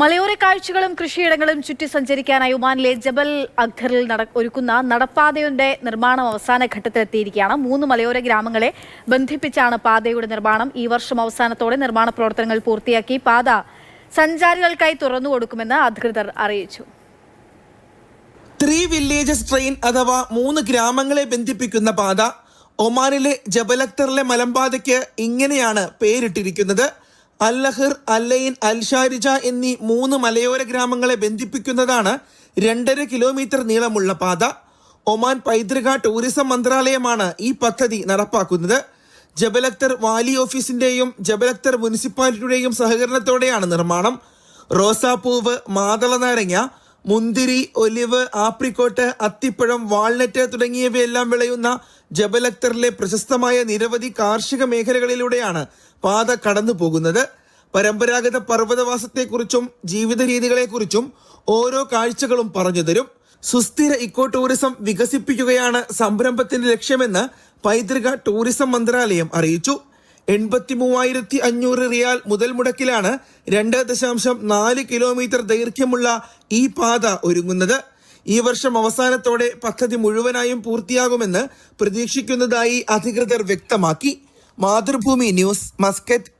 മലയോര കാഴ്ചകളും കൃഷിയിടങ്ങളും ചുറ്റി സഞ്ചരിക്കാനായി ഒമാനിലെ ജബൽ അഖറിൽ ഒരുക്കുന്ന നടപ്പാതയുടെ നിർമ്മാണം അവസാന ഘട്ടത്തിലെത്തിയിരിക്കുകയാണ്. 3 മലയോര ഗ്രാമങ്ങളെ ബന്ധിപ്പിച്ചാണ് പാതയുടെ നിർമ്മാണം. ഈ വർഷം അവസാനത്തോടെ നിർമ്മാണ പ്രവർത്തനങ്ങൾ പൂർത്തിയാക്കി പാത സഞ്ചാരികൾക്കായി തുറന്നു കൊടുക്കുമെന്ന് അധികൃതർ അറിയിച്ചു. 3 വില്ലേജസ് ട്രെയിൻ അഥവാ 3 ഗ്രാമങ്ങളെ ബന്ധിപ്പിക്കുന്ന പാത ഒമാനിലെ ജബൽ അഖറിലെ മലമ്പാതയ്ക്ക് ഇങ്ങനെയാണ് പേരിട്ടിരിക്കുന്നത്. അൽ-ലഹർ, അൽ-ലൈൻ, അൽ-ഷാരിജ എന്നീ 3 മലയോര ഗ്രാമങ്ങളെ ബന്ധിപ്പിക്കുന്നതാണ് 2.5 കിലോമീറ്റർ നീളമുള്ള പാത. ഒമാൻ പൈതൃക ടൂറിസം മന്ത്രാലയമാണ് ഈ പദ്ധതി നടപ്പാക്കുന്നത്. ജബൽ അഖർ വാലി ഓഫീസിന്റെയും ജബൽ അഖർ മുനിസിപ്പാലിറ്റിയുടെയും സഹകരണത്തോടെയാണ് നിർമ്മാണം. റോസാപ്പൂവ്, മാതള നാരങ്ങ, മുന്തിരി, ഒലിവ്, ആപ്രിക്കോട്ട്, അത്തിപ്പഴം, വാൾനട്ട് തുടങ്ങിയവയെല്ലാം വിളയുന്ന ജബൽ അഖറിലെ പ്രശസ്തമായ നിരവധി കാർഷിക മേഖലകളിലൂടെയാണ് പാത കടന്നു പോകുന്നത്. പരമ്പരാഗത പർവ്വതവാസത്തെക്കുറിച്ചും ജീവിത രീതികളെക്കുറിച്ചും ഓരോ കാഴ്ചകളും പറഞ്ഞു തരും. സുസ്ഥിര ഇക്കോ ടൂറിസം വികസിപ്പിക്കുകയാണ് സംരംഭത്തിന്റെ ലക്ഷ്യമെന്ന് പൈതൃക ടൂറിസം മന്ത്രാലയം അറിയിച്ചു. 83,500 റിയാൽ മുതൽ മുടക്കിലാണ് 2.4 കിലോമീറ്റർ ദൈർഘ്യമുള്ള ഈ പാത ഒരുങ്ങുന്നത്. ഈ വർഷം അവസാനത്തോടെ പദ്ധതി മുഴുവനായും പൂർത്തിയാകുമെന്ന് പ്രതീക്ഷിക്കുന്നതായി അധികൃതർ വ്യക്തമാക്കി. Mathrubhumi news, Muscat.